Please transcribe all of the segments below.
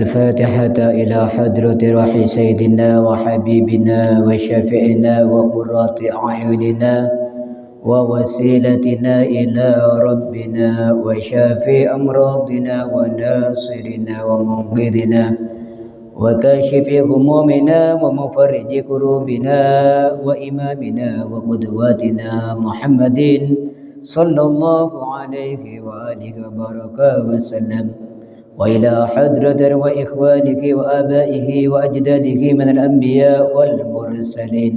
الفاتحة إلى حضرة روح سيدنا وحبيبنا وشفيعنا وقرة أعيننا ووسيلتنا إلى ربنا وشافي أمراضنا وناصرنا ومنقذنا وكاشف همومنا ومفرج كروبنا وإمامنا وقدواتنا محمد صلى الله عليه وآله وبارك وسلم وإلى حضرة وإخوانك وآبائه وأجداده من الأنبياء والمرسلين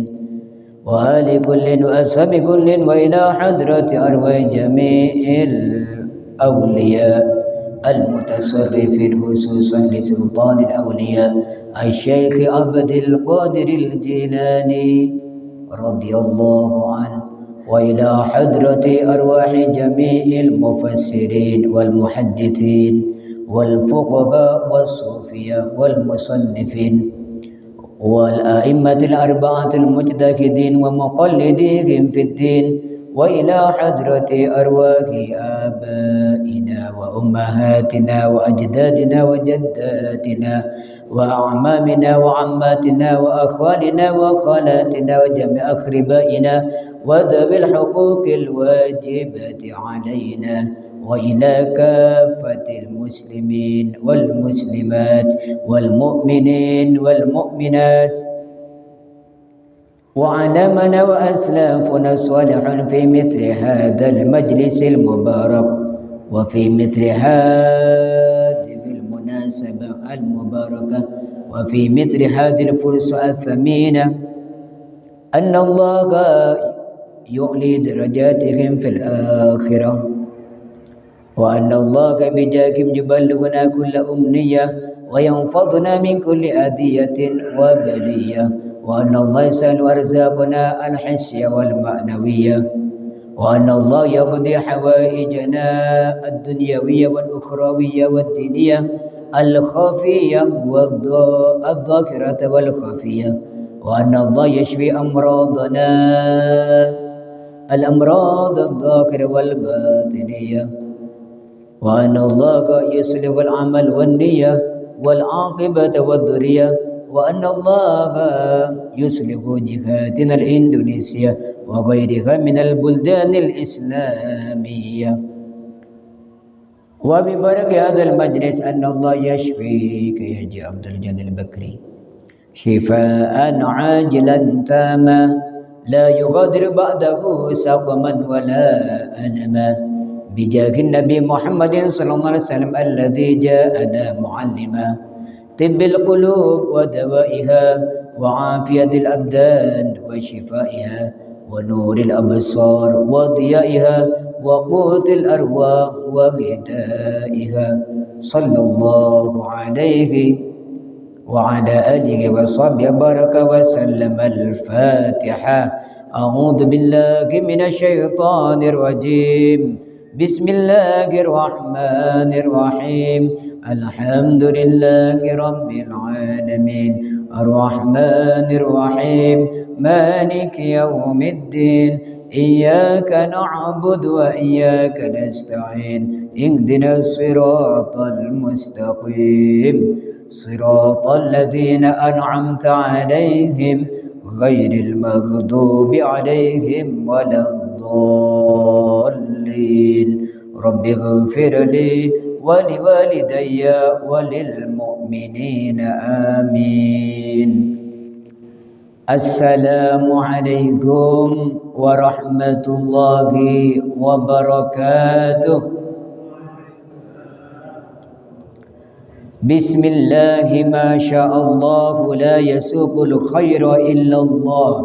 وآل كل وأصحاب كل وإلى حضرة أرواح جميع الأولياء المتصرفين خصوصا لسلطان الأولياء الشيخ عبد القادر الجيلاني رضي الله عنه وإلى حضرة أرواح جميع المفسرين والمحدثين والفقهاء والصوفية والمصنفين والأئمة الأربعة المجتهدين ومقلديهم في الدين وإلى حضرة أرواح آبائنا وأمهاتنا وأجدادنا وجداتنا وأعمامنا وعماتنا وأخوالنا وخالاتنا وجميع أقربائنا وذوي الحقوق الواجبة علينا وإلى كافة المسلمين والمسلمات والمؤمنين والمؤمنات وعلى من وأسلافنا الصالحون في مثل هذا المجلس المبارك وفي مثل هذه المناسبة المباركة وفي مثل هذه الفرصة الثمينة أن الله يعلي درجاتهم في الآخرة وأن الله بجاكم يبلغنا كل أمنية وينفضنا من كل أذية وبلية وأن الله يسأل أرزاقنا الحسية والمعنوية وأن الله يقضي حوائجنا الدنيوية والأخروية والدينية الخفية والذاكرة والخفية وأن الله يشفي أمراضنا الأمراض الذاكرة والباطنية وأن الله يصلح العمل والنية والعاقبة والذرية وأن الله يصلح جهاتنا الإندونيسية وغيرها من البلدان الإسلامية وببركة هذا المجلس أن الله يشفيك يا جي عبد الجليل البكري شفاء عاجلا تاما لا يغادر بعده سقما ولا ألما بجاه النبي محمد صلى الله عليه وسلم الذي جاءنا معلما طب القلوب ودوائها وعافية الأبدان وشفائها ونور الأبصار وضيائها وقوت الأرواح وغذائها صلى الله عليه وعلى آله وصحبه بارك وسلم. الفاتحة. أعوذ بالله من الشيطان الرجيم. بسم الله الرحمن الرحيم. الحمد لله رب العالمين الرحمن الرحيم مالك يوم الدين إياك نعبد وإياك نستعين اهدنا الصراط المستقيم صراط الذين أنعمت عليهم غير المغضوب عليهم ولا الضالين. رب اغفر لي ولوالدي وللمؤمنين آمين. السلام عليكم ورحمة الله وبركاته. بسم الله ما شاء الله لا يسوق الخير إلا الله.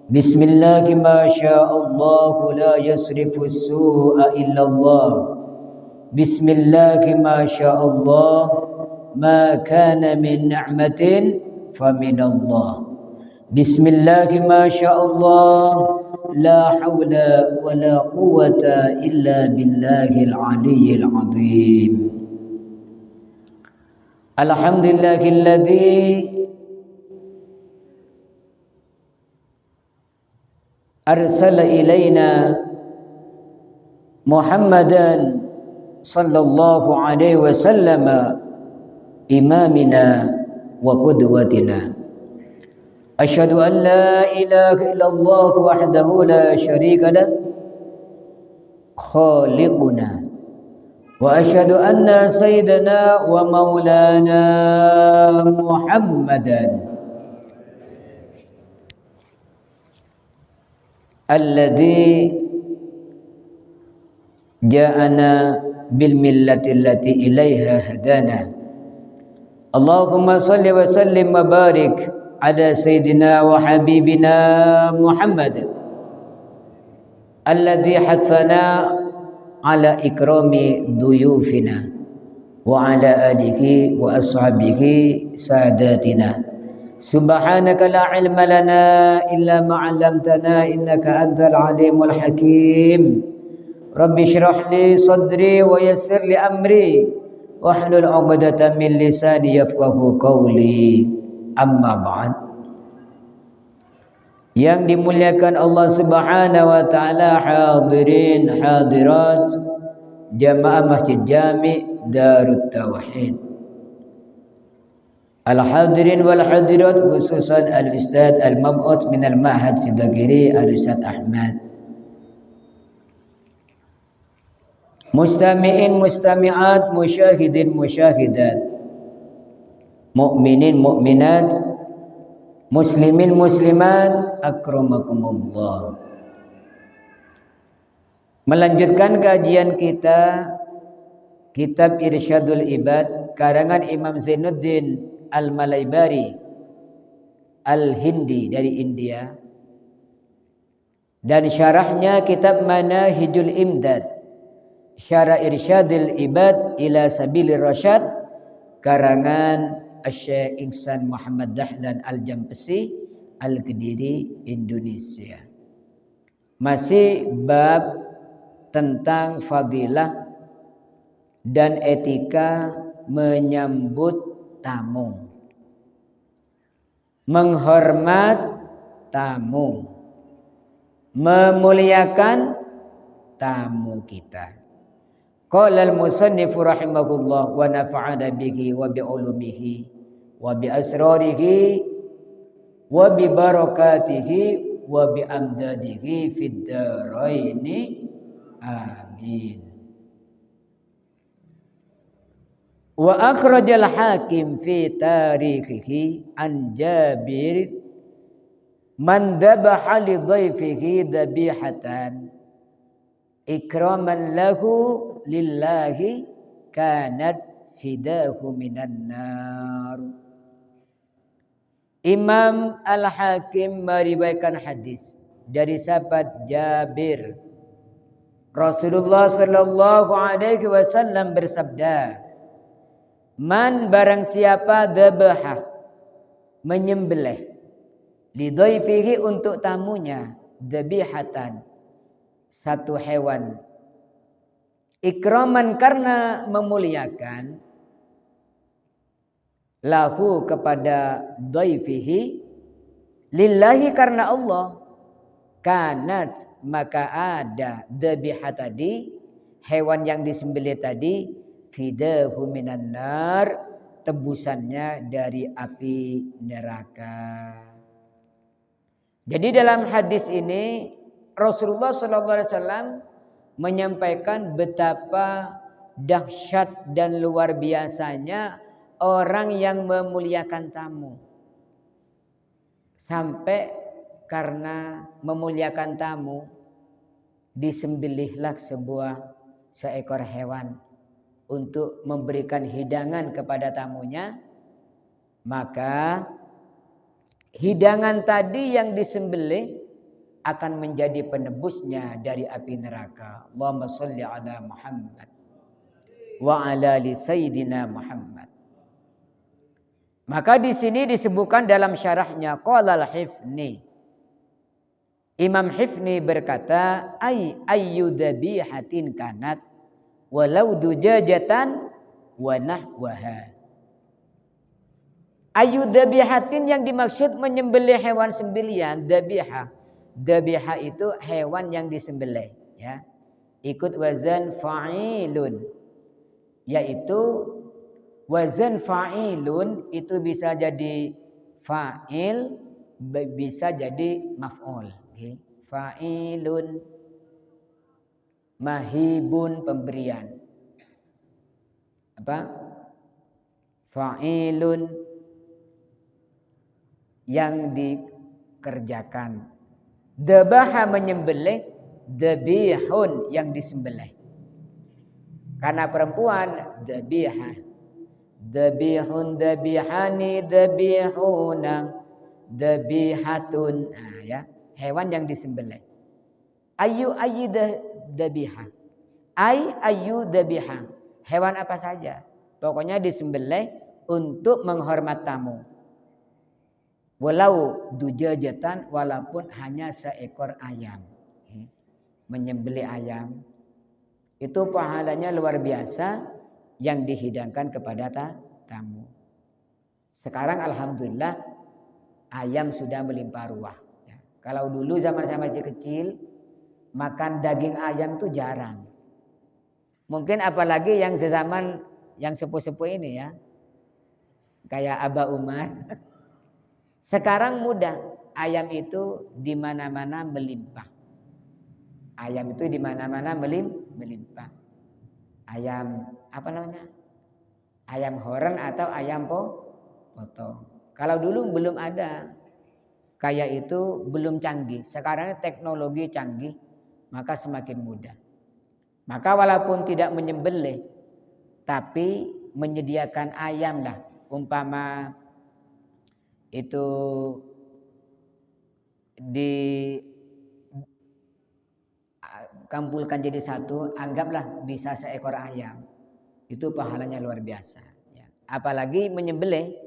بسم الله ما شاء الله لا يصرف السوء إلا الله. بسم الله ما شاء الله ما كان من نعمة فمن الله. بسم الله ما شاء الله لا حول ولا قوة إلا بالله العلي العظيم. الحمد لله الذي أرسل إلينا محمدا صلى الله عليه وسلم إمامنا وقدوتنا. أشهد أن لا إله إلا الله وحده لا شريك له خالقنا، وأشهد أن سيدنا ومولانا محمدا الذي جاءنا بالملة التي إليها هدانا. اللهم صل وسلم وبارك على سيدنا وحبيبنا محمد الذي حثنا على إكرام ضيوفنا وعلى آله وأصحابه ساداتنا. سبحانك لا علم لنا إلا ما علمتنا إنك أنت العليم الحكيم. رب اشرح لي صدري ويسر لي أمري واحلل عقدة من لساني يفقهوا قولي. Amma ba'd. Yang dimuliakan Allah Subhanahu wa taala, hadirin hadirat jamaah Masjid Jami Darut Tauhid. Al-hadirin wal hadirat, khususan al-ustaz al-mab'ut min al-ma'had Sidagiri al-Ustaz Ahmad. Mustami'in mustami'at, musyahidin musyahidat, mukminin mukminat, muslimin muslimat, akramakumullah. Melanjutkan kajian kita kitab Irsyadul Ibad karangan Imam Zainuddin Al-Malaybari Al-Hindi dari India, dan syarahnya kitab Manahijul Imdad Syarah Irsyadul Ibad ila Sabilir Rasyad karangan Syekh Ihsan Muhammad Dahlan Al-Jampesi Al-Kediri, Indonesia. Masih bab tentang fadilah dan etika menyambut tamu, menghormat tamu, memuliakan tamu kita. Qala al-musannifu rahimahullah wa nafa'ana bihi wa bi ulumihi wa bi asrarihi wa bi barakatihi wa bi amdadihi fid dharaini amin. Wa akhrajal hakim fi tarikhihi an Jabir man dhabaha li dhaifihi dhabihatan ikraman lahu lillahi kanat fidahu minan nar. Imam Al-Hakim meriwayatkan hadis dari sahabat Jabir. Rasulullah sallallahu alaihi wasallam bersabda, man barang siapa dhabaha menyembelih lidhaifihi untuk tamunya, dhabihatan satu hewan, ikraman karena memuliakan, lahu kepada dhaifihi, lillahi karena Allah, kanat maka ada dhabiha tadi, hewan yang disembelih tadi, fidahu minan nar, tebusannya dari api neraka. Jadi dalam hadis ini Rasulullah SAW menyampaikan betapa dahsyat dan luar biasanya orang yang memuliakan tamu. Sampai karena memuliakan tamu disembelihlah seekor hewan untuk memberikan hidangan kepada tamunya. Maka hidangan tadi yang disembelih akan menjadi penebusnya dari api neraka. Allahumma sholli ala Muhammad wa ala ali sayyidina Muhammad. Maka di sini disebutkan dalam syarahnya qala al-Hifni. Imam Hifni berkata, ayyu dhabihatin kanat walau dujajatan wa nahwaha. Ayyu dhabihatin yang dimaksud menyembelih hewan sembelihan, dhabiha. Dhabiha itu hewan yang disembelih, ya. Ikut wazan fa'ilun, yaitu Wazan fa'ilun itu bisa jadi fa'il, bisa jadi maf'ul. Okay. Fa'ilun, mahibun pemberian. Apa? Fa'ilun yang dikerjakan. Dabaha menyembelih, dabihun yang disembelih. Karena perempuan dabihah. Dabihun, dabihani, dabihuna, dabihatun. Nah, ya, hewan yang disembelih. Ayu dabiha. Ayu dabiha. Hewan apa saja. Pokoknya disembelih untuk menghormat tamu. Walau dujajatan, walaupun hanya seekor ayam. Menyembelih ayam. Itu pahalanya luar biasa yang dihidangkan kepada tamu. Sekarang alhamdulillah ayam sudah melimpah ruah. Ya. Kalau dulu zaman saya masih kecil, makan daging ayam itu jarang. Mungkin apalagi yang sezaman yang sepuh-sepuh ini ya. Kayak Abah Umar. Sekarang mudah. Ayam itu di mana-mana melimpah. Ayam itu di mana-mana melimpah. Ayam apa namanya? Ayam horen atau ayam potong. Kalau dulu belum ada. Kayak itu belum canggih. Sekarang teknologi canggih, maka semakin mudah. Maka walaupun tidak menyembelih, tapi menyediakan ayam lah. Umpama itu dikampulkan jadi satu, anggaplah bisa seekor ayam. Itu pahalanya luar biasa. Ya. Apalagi menyembelih,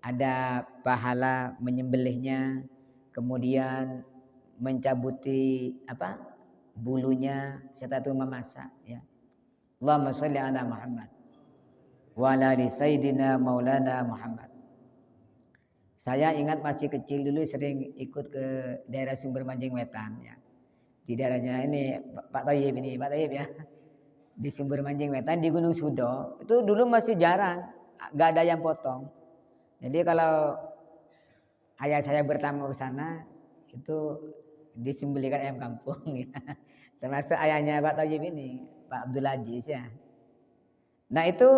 ada pahala menyembelihnya, kemudian mencabuti bulunya, serta itu memasak. Ya. Allahumma sholli ala Muhammad wa ala ali sayyidina maulana Muhammad. Saya ingat masih kecil dulu sering ikut ke daerah Sumber Mancing Wetan. Ya. Di daerahnya ini Pak Thayyib ya. Di Sumber Mancing Wetan di Gunung Sudo itu dulu masih jarang, nggak ada yang potong. Jadi kalau ayah saya bertamu ke sana itu disembelihkan ayam kampung ya. Termasuk ayahnya Pak Thayyib ini, Pak Abdul Aziz ya. Nah itu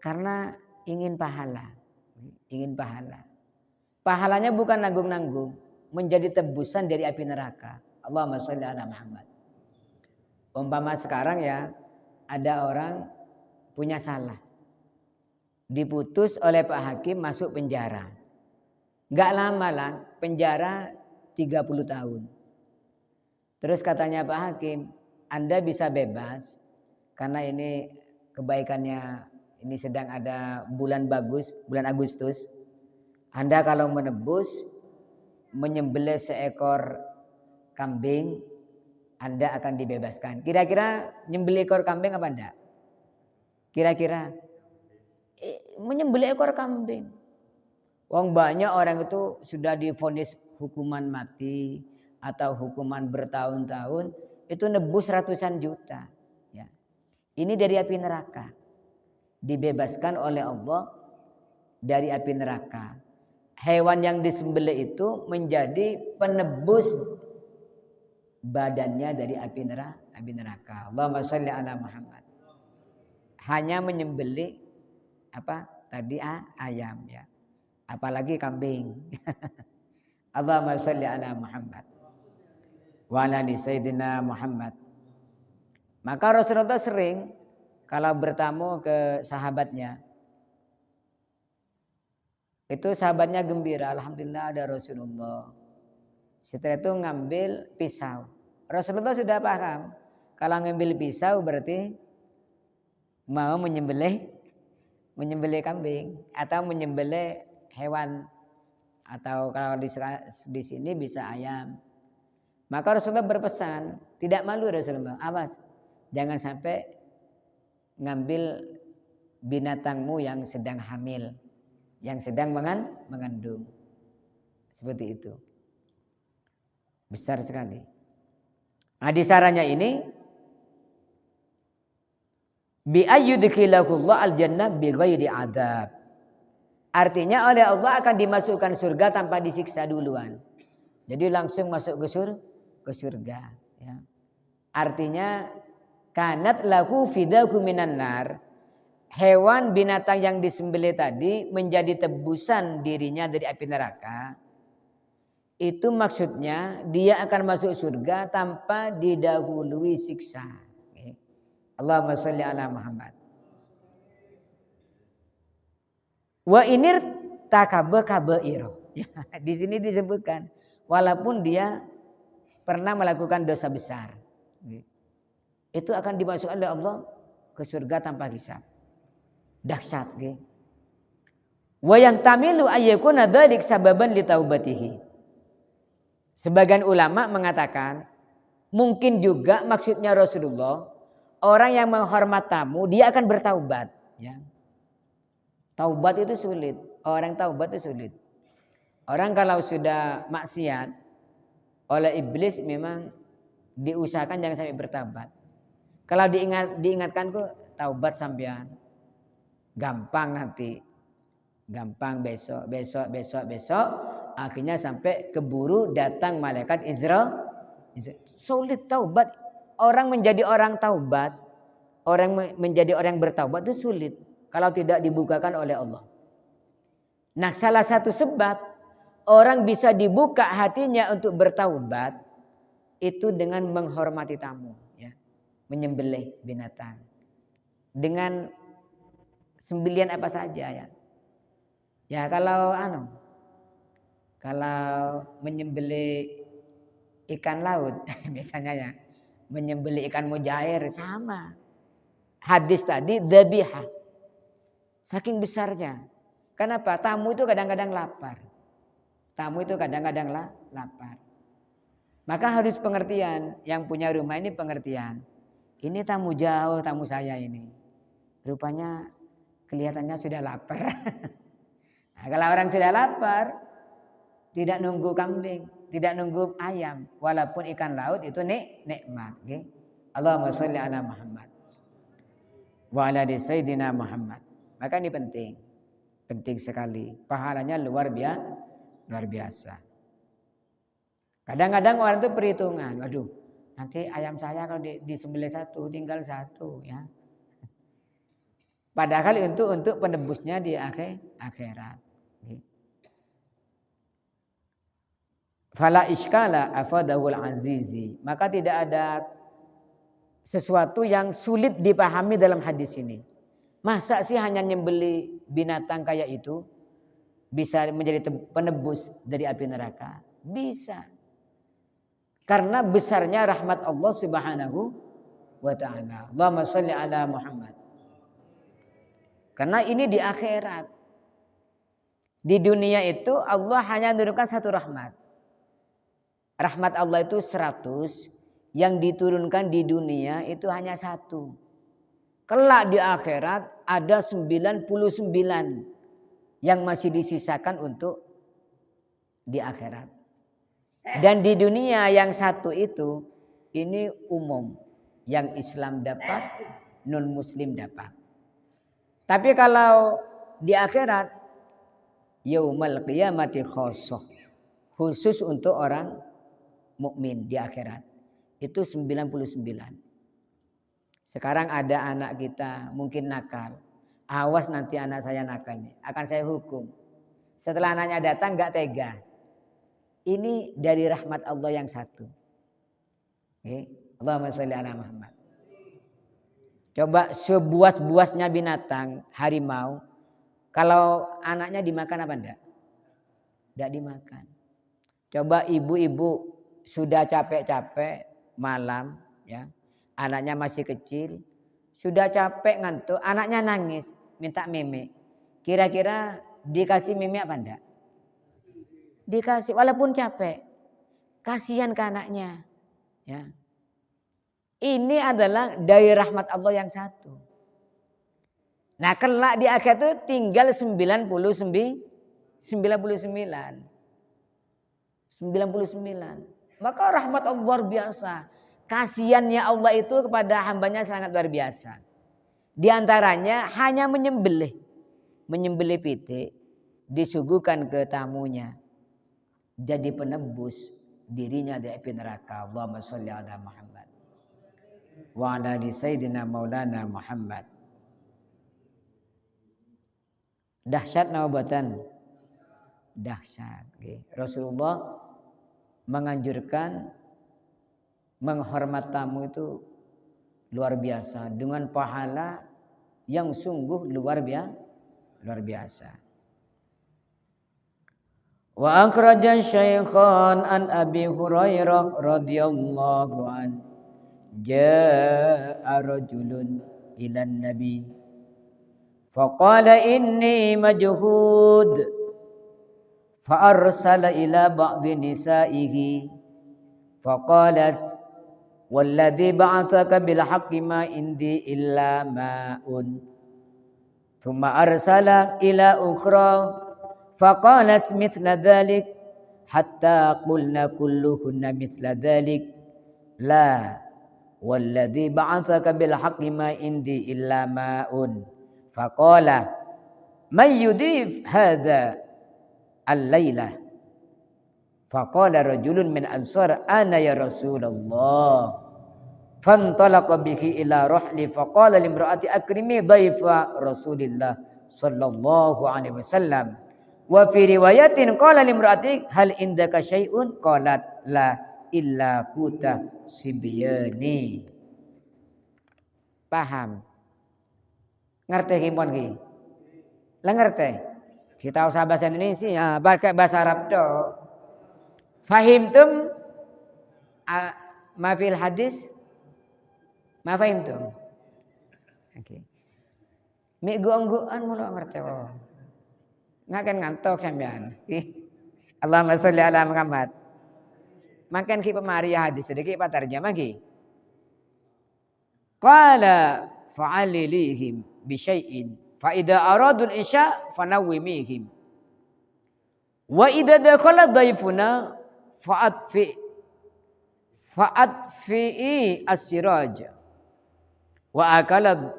karena ingin pahala. Pahalanya bukan nanggung-nanggung, menjadi tebusan dari api neraka. Allahumma sholli ala Muhammad. Umpama sekarang ya, ada orang punya salah. Diputus oleh Pak Hakim masuk penjara. Enggak lama lah, penjara 30 tahun. Terus katanya Pak Hakim, Anda bisa bebas karena ini kebaikannya, ini sedang ada bulan bagus, bulan Agustus. Anda kalau menebus, menyembelih seekor kambing, Anda akan dibebaskan. Kira-kira nyembelih ekor kambing apa enggak? Kira-kira menyembelih ekor kambing. Wong banyak orang itu sudah divonis hukuman mati atau hukuman bertahun-tahun, itu nebus ratusan juta. Ya. Ini dari api neraka. Dibebaskan oleh Allah dari api neraka. Hewan yang disembelih itu menjadi penebus badannya dari api neraka. Allahumma sholli ala Muhammad. Hanya menyembelih ayam ya. Apalagi kambing. Allahumma sholli ala Muhammad wa ala ali sayyidina Muhammad. Maka Rasulullah sering kalau bertamu ke sahabatnya, itu sahabatnya gembira, alhamdulillah ada Rasulullah. Setelah itu ngambil pisau. Rasulullah sudah paham, kalau ngambil pisau berarti mau menyembelih kambing atau menyembelih hewan, atau kalau di sini bisa ayam. Maka Rasulullah berpesan, tidak malu Rasulullah, awas jangan sampai ngambil binatangmu yang sedang hamil, yang sedang mengandung. Seperti itu. Besar sekali. Nah, di sarannya ini Bi ayyudkhilahullah al-jannah bi ghairi adab. Artinya oleh Allah akan dimasukkan surga tanpa disiksa duluan. Jadi langsung masuk ke surga. Ya. Artinya kanat lahu fidahu minan nar. Hewan binatang yang disembelih tadi menjadi tebusan dirinya dari api neraka. Itu maksudnya dia akan masuk surga tanpa didahului siksa. Allahumma sholli ala Muhammad. Wa inir takaba kabair. Di sini disebutkan walaupun dia pernah melakukan dosa besar. Itu akan dimasukkan oleh Allah ke surga tanpa hisab. Dahsyat. Wa yang tamilu ayyakuna dzalik sababan li taubatihi. Sebagian ulama mengatakan mungkin juga maksudnya Rasulullah orang yang menghormat tamu dia akan bertaubat. Ya. Taubat itu sulit. Orang taubat itu sulit. Orang kalau sudah maksiat oleh iblis memang diusahakan jangan sampai bertaubat. Kalau diingatkan kok taubat sampean gampang nanti. Gampang besok. Akhirnya sampai keburu datang malaikat Israel. Sulit taubat. Orang menjadi orang taubat. Orang menjadi orang bertaubat itu sulit. Kalau tidak dibukakan oleh Allah. Nah salah satu sebab orang bisa dibuka hatinya untuk bertaubat. Itu dengan menghormati tamu. Ya. Menyembelih binatang. Dengan sembelian apa saja ya. Ya kalau menyembelih ikan laut misalnya ya, menyembelih ikan mujair sama. Hadis tadi dzabihah. Saking besarnya. Kenapa? Tamu itu kadang-kadang lapar. Lapar. Maka harus pengertian. Yang punya rumah ini pengertian. Ini tamu jauh, tamu saya ini. Rupanya kelihatannya sudah lapar. Nah, kalau orang sudah lapar, tidak nunggu kambing, tidak nunggu ayam. Walaupun ikan laut itu nikmat. Okay? Allahumma sholli ala Muhammad. Wa ala sayyidina Muhammad. Maka ini penting. Penting sekali. Pahalanya luar biasa. Kadang-kadang orang itu perhitungan. Waduh, nanti ayam saya kalau disembelih satu, tinggal satu. Ya. Padahal untuk penebusnya di akhirat. Fala iskala afadahul azizi. Maka tidak ada sesuatu yang sulit dipahami dalam hadis ini. Masa sih hanya nyembeli binatang kayak itu bisa menjadi penebus dari api neraka? Bisa. Karena besarnya rahmat Allah Subhanahu wa taala. Allahumma sholli ala Muhammad. Karena ini di akhirat. Di dunia itu Allah hanya menurunkan satu rahmat. Rahmat Allah itu 100, yang diturunkan di dunia itu hanya 1. Kelak di akhirat ada 99 yang masih disisakan untuk di akhirat. Dan di dunia yang 1 itu ini umum. Yang Islam dapat, non Muslim dapat. Tapi kalau di akhirat yaumul qiyamati khosoh. Khusus untuk orang mukmin di akhirat. Itu 99. Sekarang ada anak kita mungkin nakal. Awas nanti anak saya nakal nih. Akan saya hukum. Setelah anaknya datang gak tega. Ini dari rahmat Allah yang 1. Okay. Allahumma sholli ala Muhammad. Coba sebuas-buasnya binatang harimau. Kalau anaknya dimakan apa enggak? Enggak dimakan. Coba ibu-ibu sudah capek-capek malam ya. Anaknya masih kecil, sudah capek ngantuk, anaknya nangis, minta meme. Kira-kira dikasih meme apa enggak? Dikasih walaupun capek. Kasihan ke anaknya. Ya. Ini adalah dari rahmat Allah yang 1. Nah, kelak di akhir itu tinggal 99. Maka rahmat Allah luar biasa. Kasihannya Allah itu kepada hambanya sangat luar biasa. Di antaranya hanya menyembelih pitik disuguhkan ke tamunya. Jadi penebus dirinya dari api neraka. Allahumma sholli ala Muhammad wa ala ali sayyidina maulana Muhammad. Dahsyat naubatan. Dahsyat. Rasulullah menganjurkan menghormat tamu itu luar biasa dengan pahala yang sungguh luar biasa. Wa akhrajan syaikhan an Abi Hurairah radhiyallahu an jaa rajulun ila nabi faqala inni majhud فأرسل إلى بعض نسائه فقالت والذي بعثك بالحق ما عندي إلا ماء ثم أرسل إلى أخرى فقالت مثل ذلك حتى قلنا كلهن مثل ذلك لا والذي بعثك بالحق ما عندي إلا ماء فقال من يضيف هذا الليلة فقال رجل من أنصار أنا يا رسول الله فانطلق به إلى رحل فقال لامرأة أكرمي ضيف رسول الله صلى الله عليه وسلم وفي رواية قال لامرأة هل عندك شيء قالت لا إلا قوت صبياني. Paham? Ngerti gimana ki? Lah ngerti? Kita usah bahasa Indonesia, pakai bahasa Arab toh. Fahimtum ma fil hadis? Ma fahimtum? Oke. Mi guang-guan mula ngerti wae. Ngaken ngantuk sampean. Allahumma sholli ala Muhammad. Makan ki pemari hadis sedikit apa tarjamah ki? Qala fa'alilihim bi syai'in fa idza aradul isya fanawwimihim wa idza dakhala dhaifuna fa'atfi as-siraj wa akala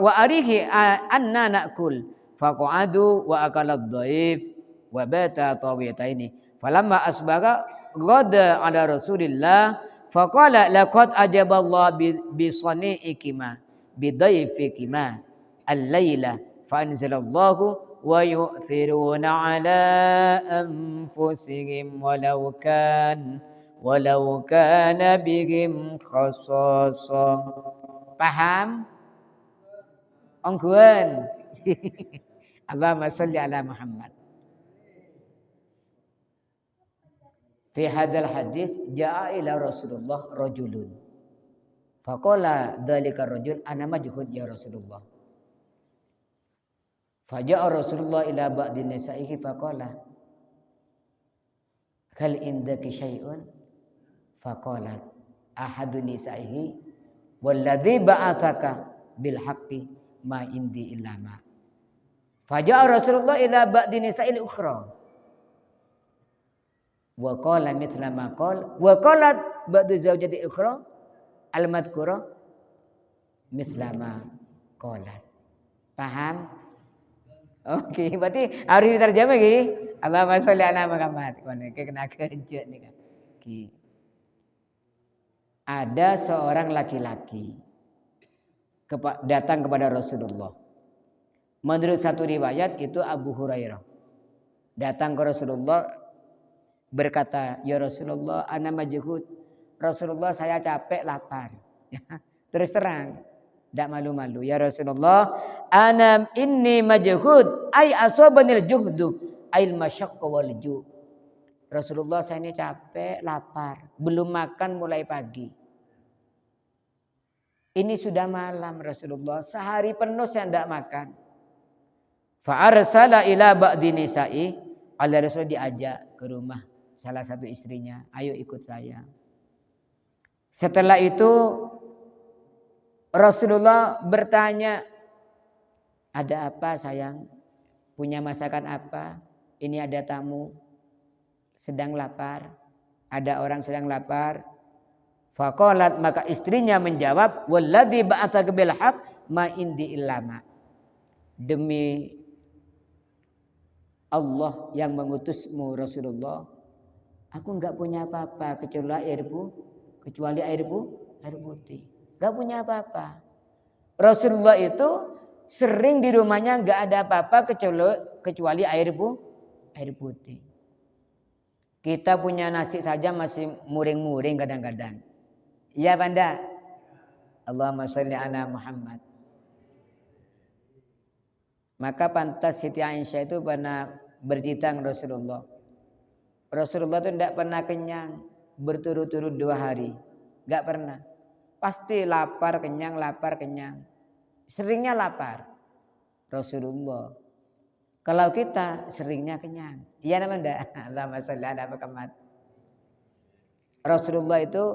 wa arihi anna na'kul faqa'adu wa akala ad-dhaif wa bata tawiyataini falamma asbaga ghada ala rasulillah faqala laqad ajaballahu bi sani'ikima bi dhaifikima al-laila fa anzalallahu wa yu'thiruna ala anfusihim walau kana bihim khasasa. Paham? Ongguan. Allahumma sholli ala Muhammad. Fi hadzal hadis jaa ila Rasulullah rajulun. Faqala dzalika rajul ana majhud ya Rasulullah. Faja'a Rasulullah ila ba'di nisaihi faqala hal indaki syai'un faqalat ahadu nisaihi walladzi ba'atsaka bil haqqi ma indi illa ma. Faja'a Rasulullah ila ba'di nisa'il ukhra wa qala mithla ma qala wa qalat ba'du zawjati ukhra al madhkura mithla ma qalat. Paham? Oke, berarti harus diterjemah ki. Allahumma sholli ala Muhammad. Kono kena kejut nih kan. Ada seorang laki-laki datang kepada Rasulullah. Menurut satu riwayat itu Abu Hurairah. Datang ke Rasulullah berkata, "Ya Rasulullah, ana majhud." Rasulullah, saya capek, lapar. Terus terang. Tidak malu-malu. Ya Rasulullah, ana inni majhud ay asabanil juhdu ail masyaqqa wal ju'. Rasulullah, saya ini capek, lapar, belum makan mulai pagi. Ini sudah malam Rasulullah, sehari penuh saya tidak makan. Fa arsala ila ba'di nisa'i, Allah Rasul diajak ke rumah salah satu istrinya, ayo ikut saya. Setelah itu Rasulullah bertanya, ada apa sayang? Punya masakan apa? Ini ada tamu sedang lapar. Ada orang sedang lapar. Faqalat, maka istrinya menjawab, walladzi ba'atsaka bil haqq ma indi illa ma. Demi Allah yang mengutusmu Rasulullah, aku enggak punya apa-apa kecuali air putih. Enggak punya apa-apa. Rasulullah itu sering di rumahnya enggak ada apa-apa kecuali air putih. Kita punya nasi saja masih muring-muring kadang-kadang. Iya Banda? Allahumma sholli ala Muhammad. Maka pantas Siti Aisyah itu pernah bercerita dengan Rasulullah. Rasulullah itu tidak pernah kenyang berturut-turut 2 hari. Enggak pernah. Pasti lapar, kenyang, lapar, kenyang. Seringnya lapar. Rasulullah. Kalau kita seringnya kenyang. Iya namanya? Allahumma sholli ala Muhammad. Rasulullah itu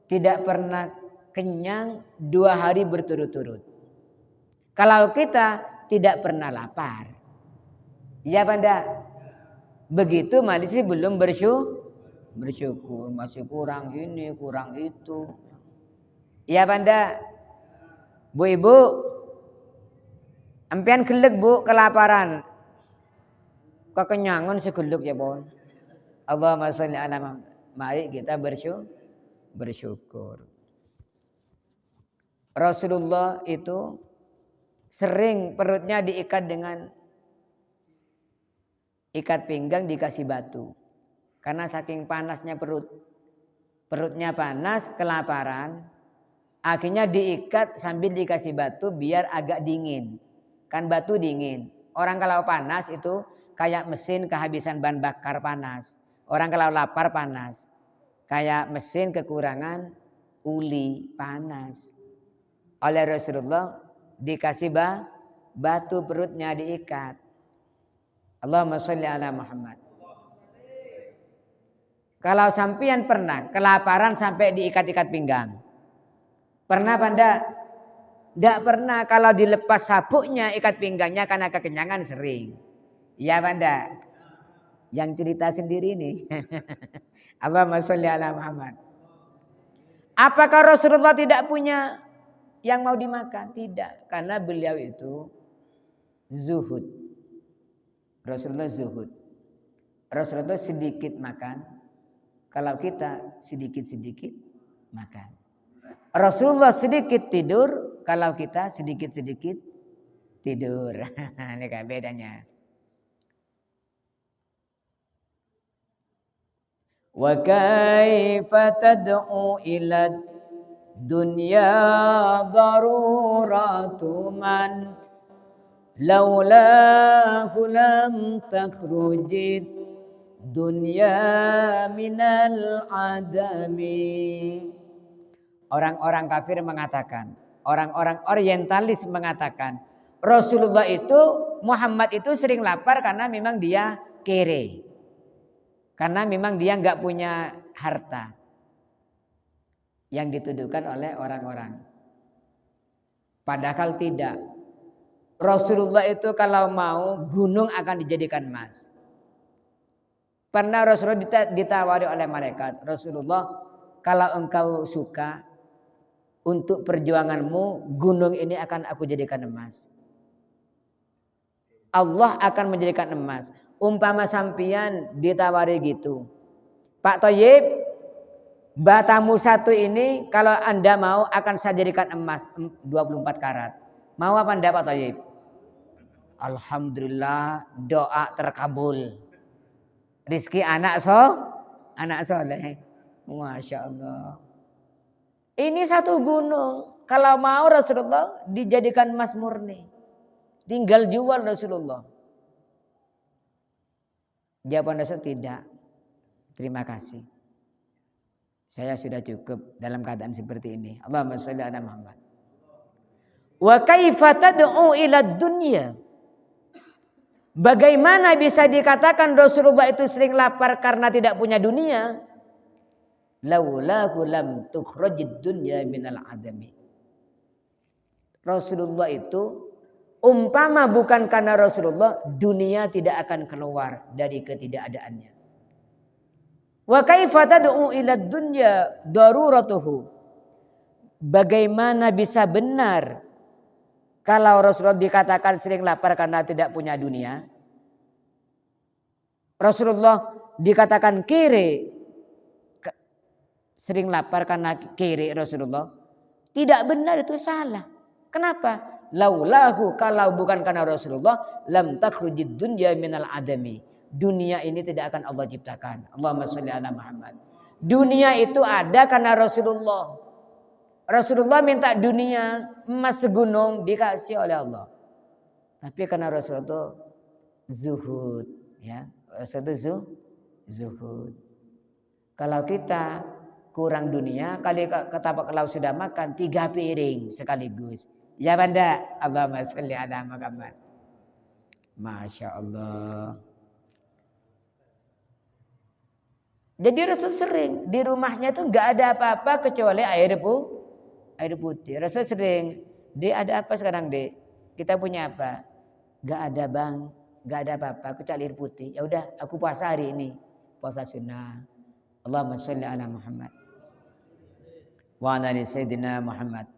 tidak pernah kenyang 2 hari berturut-turut. Kalau kita tidak pernah lapar. Iya Banda? Begitu masih belum bersyukur. Masih kurang ini, kurang itu. Iya Banda? Bu Ibu, empian gelek Bu, kelaparan. Kekenyangan segelek ya Bon. Allahumma sholli ala Muhammad. Mari kita bersyukur. Rasulullah itu sering perutnya diikat dengan ikat pinggang dikasih batu. Karena saking panasnya perutnya panas, kelaparan. Akhirnya diikat sambil dikasih batu biar agak dingin. Kan batu dingin. Orang kalau panas itu kayak mesin kehabisan bahan bakar panas. Orang kalau lapar panas. Kayak mesin kekurangan uli panas. Oleh Rasulullah dikasih batu perutnya diikat. Allahumma sholli ala Muhammad. Kalau sampean pernah kelaparan sampai diikat-ikat pinggang. Pernah apa enggak? Enggak pernah. Kalau dilepas sabuknya ikat pinggangnya karena kekenyangan sering. Iya apa enggak? Yang cerita sendiri nih. Allahumma sholli ala Muhammad. Apakah Rasulullah tidak punya yang mau dimakan? Tidak. Karena beliau itu zuhud. Rasulullah zuhud. Rasulullah sedikit makan. Kalau kita sedikit-sedikit makan. Rasulullah sedikit tidur. Kalau kita sedikit-sedikit tidur. Ini kan bedanya. Wa kaifa tad'u ila dunya daruratu man laulahu lam takhrujid dunya minal adami. Orang-orang kafir mengatakan, orang-orang orientalis mengatakan, Rasulullah itu, Muhammad itu sering lapar karena memang dia kere. Karena memang dia enggak punya harta. Yang dituduhkan oleh orang-orang. Padahal tidak. Rasulullah itu kalau mau gunung akan dijadikan emas. Pernah Rasulullah ditawari oleh malaikat. Rasulullah, kalau engkau suka untuk perjuanganmu, gunung ini akan aku jadikan emas. Allah akan menjadikan emas. Umpama sampian ditawari gitu. Pak Thayyib, batamu satu ini kalau Anda mau akan saya jadikan emas 24 karat. Mau apa enggak Pak Thayyib? Alhamdulillah doa terkabul. Rizki anak soleh. Masya Allah. Ini satu gunung. Kalau mau Rasulullah dijadikan emas murni. Tinggal jual Rasulullah. Jawaban Rasul tidak. Terima kasih. Saya sudah cukup dalam keadaan seperti ini. Allahumma sholli ala Muhammad. Wa kaifa tad'u ila dunya? Bagaimana bisa dikatakan Rasulullah itu sering lapar karena tidak punya dunia? Laulahu lam tukhrajid dunya minal adami. Rasulullah itu umpama bukan karena Rasulullah, dunia tidak akan keluar dari ketidakadaannya. Wa kaifa tad'u ila dunya daruratuhu. Bagaimana bisa benar kalau Rasulullah dikatakan sering lapar karena tidak punya dunia? Rasulullah dikatakan kiri sering lapar karena kiri Rasulullah. Tidak benar, itu salah. Kenapa? Laulahu, kalau bukan karena Rasulullah, lam takhrujid dunya minal adami. Dunia ini tidak akan Allah ciptakan. Allahumma sholli ala Muhammad. Dunia itu ada karena Rasulullah. Rasulullah minta dunia emas segunung dikasih oleh Allah. Tapi karena Rasulullah zuhud, ya. Rasulullah zuhud. Kalau kita kurang dunia, kalau sudah makan 3 piring sekaligus. Ya banda, Allahumma sholli ala Muhammad. Masya Allah. Jadi Rasul sering di rumahnya tuh nggak ada apa-apa kecuali air putih. Rasul sering, Dek ada apa sekarang Dek? Kita punya apa? Nggak ada bang, nggak ada apa-apa kecuali air putih. Ya udah, aku puasa hari ini, puasa sunnah. Allahumma sholli ala Muhammad. Wa ala sayyidina Muhammad.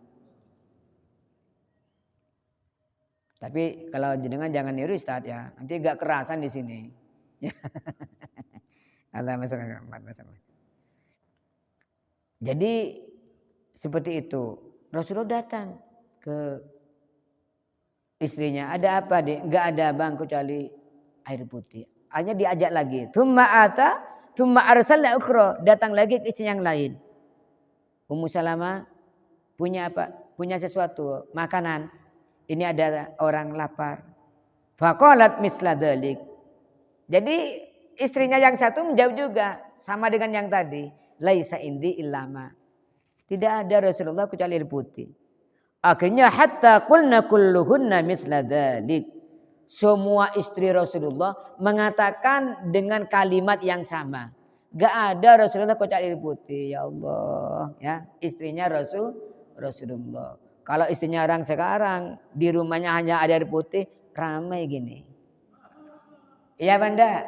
Tapi kalau jenengan jangan niru Ustaz ya, nanti nggak kerasan di sini. Jadi seperti itu. Rasulullah datang ke istrinya. Ada apa deh? Enggak ada bang kecuali air putih. Hanya diajak lagi. Thumma arsalna ukhra. Datang lagi ke istri yang lain. Ummu Salamah punya apa? Punya sesuatu, makanan. Ini ada orang lapar. Faqalat misla dzalik. Jadi istrinya yang satu menjawab juga sama dengan yang tadi. Laisa indi illama. Tidak ada Rasulullah kecuali air putih. Akhirnya hatta qulna kulluhunna misla dzalik. Semua istri Rasulullah mengatakan dengan kalimat yang sama. Gak ada Rasulullah kecuali air putih. Ya Allah, ya, istrinya Rasulullah. Kalau istrinya orang sekarang di rumahnya hanya ada air putih, ramai gini. Iya banda.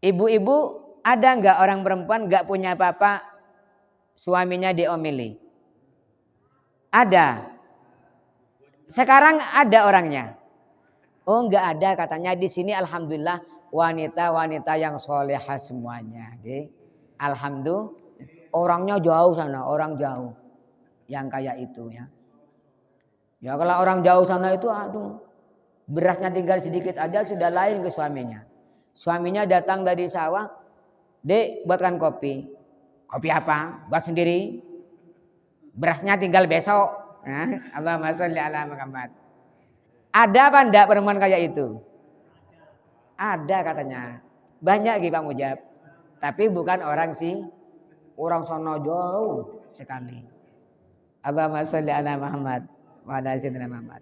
Ibu-ibu ada nggak orang perempuan nggak punya apa-apa, suaminya diomeli? Ada. Sekarang ada orangnya. Oh nggak ada katanya di sini. Alhamdulillah wanita-wanita yang solehah semuanya. Alhamdulillah orangnya jauh sana, orang jauh yang kayak itu ya. Ya kalau orang jauh sana itu aduh, berasnya tinggal sedikit aja sudah lain ke suaminya. Suaminya datang dari sawah, Dek buatkan kopi. Kopi apa? Buat sendiri. Berasnya tinggal besok. Allahumma sholli ala Muhammad. Ada apa enggak perempuan kayak itu? Ada katanya. Banyak gitu Pak Mujab. Tapi bukan orang sih. Orang sono jauh sekali. Allahumma sholli ala Muhammad wa ala sayyidina Muhammad.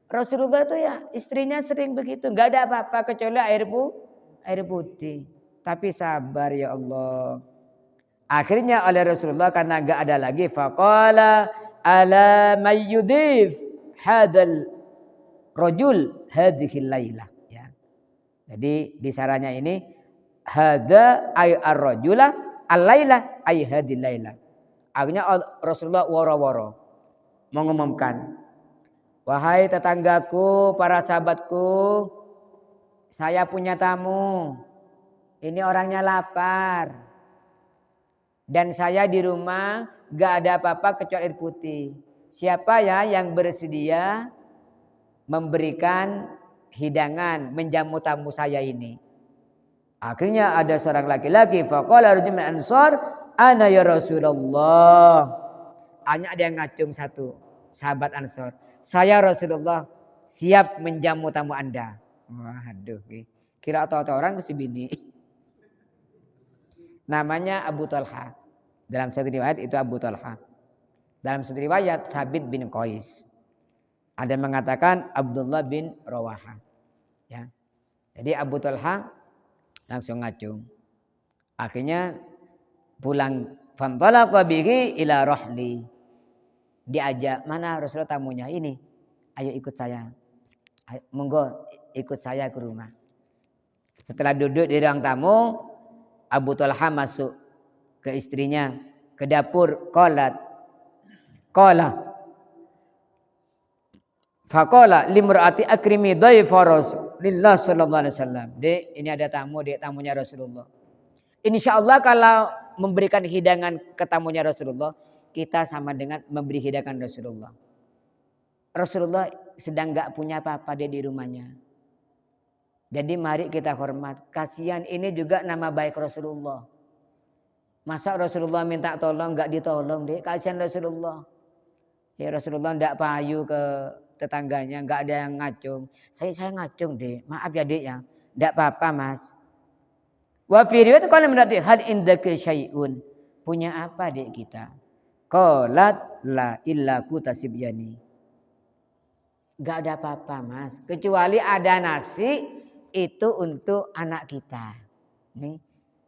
Rasulullah itu ya istrinya sering begitu, enggak ada apa-apa kecuali air putih. Tapi sabar ya Allah. Akhirnya oleh Rasulullah karena enggak ada lagi faqala ala mayyudif hadal rajul hadhil lailah ya. Jadi di saranya ini hada ay ar-rajula al-lailah ay hadhil lailah. Akhirnya Rasulullah woro-woro mengumumkan, wahai tetanggaku, para sahabatku, saya punya tamu. Ini orangnya lapar. Dan saya di rumah gak ada apa-apa kecuali air putih. Siapa ya yang bersedia memberikan hidangan, menjamu tamu saya ini? Akhirnya ada seorang laki-laki, faqala rajulun min ansar, ana ya Rasulullah. Hanya ada yang ngacung satu sahabat Ansor. Saya Rasulullah siap menjamu tamu Anda. Waduh, kira atau orang ke sini. Namanya Abu Talha. Dalam satu riwayat itu Abu Talha. Dalam satu riwayat Thabit bin Qais. Ada yang mengatakan Abdullah bin Rawaha. Ya. Jadi Abu Talha langsung ngacung. Akhirnya pulang, fantalaqa bihi ila rahli. Diajak, mana Rasulullah tamunya ini? Ayo ikut saya. Monggo ikut saya ke rumah. Setelah duduk di ruang tamu, Abu Talha masuk ke istrinya ke dapur. Qala faqala limraati akrimi dhaifa Rasulillah sallallahu alaihi wasallam. Dek, ini ada tamu, dek, tamunya Rasulullah. Insyaallah kalau memberikan hidangan ke tamunya Rasulullah, kita sama dengan memberi hidangan Rasulullah. Rasulullah sedang enggak punya apa-apa dia di rumahnya. Jadi mari kita hormat. Kasihan ini juga nama baik Rasulullah. Masa Rasulullah minta tolong enggak ditolong, dek? Kasihan Rasulullah. Ya Rasulullah enggak payu ke tetangganya, enggak ada yang ngacung. Saya ngacung, dek. Maaf ya, dek ya. Enggak apa-apa, Mas. Wa fi riwayat qala menurut hal indaka syai'un. Punya apa, dek, kita? Qalat la illa kutasibyani. Enggak ada apa-apa, Mas. Kecuali ada nasi itu untuk anak kita. Nih.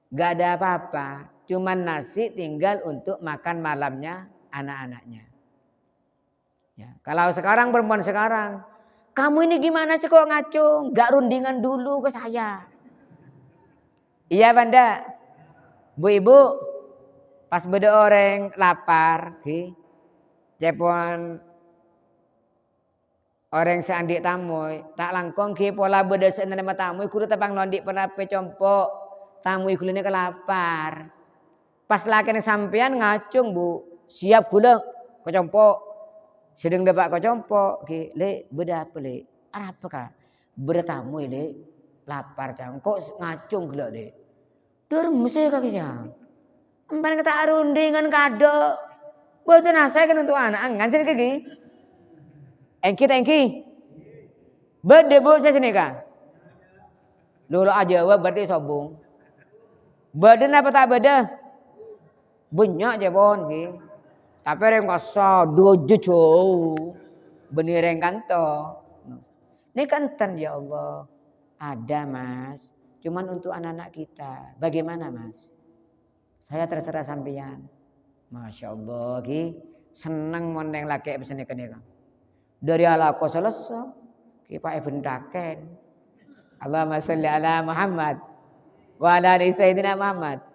Enggak ada apa-apa. Cuman nasi tinggal untuk makan malamnya anak-anaknya. Ya, kalau sekarang perempuan sekarang, kamu ini gimana sih kok ngacung? Enggak rundingan dulu ke saya. Iya, Banda. Bu ibu, pas beda orang lapar, ki. Cepon orang seandik tamu, tak langkong ki pola beda senerima tamu, kudu tepang nondik pernah pecompok, tamu ikuline kelapar. Pas laki sampean ngacung, Bu, siap gula kecompok. Sedang dapat kecompok, ki le beda apa le? Apa kah? Beda tamu le lapar cang, kok ngacung gula le? Dur mesti kaki cang. Empan kata rundingan kado, buat nasi kan untuk anak ngancin kaki. Engki. Beda bu saya sini kah? Lolo aja wah berarti sobung. Beda apa tak beda? Banyak aja bon ki. Tapi reng koso dojo cow. Benih reng kanto. Ini kanten ya Allah. Ada, Mas. Cuman untuk anak-anak kita. Bagaimana, Mas? Saya terserah sampean. Masya Allah ki. Seneng mondeng laki pesene kene kang. Dari ala ko selesai kita ibentaken. Allahumma sholli ala Muhammad wa ala ali sayyidina Muhammad.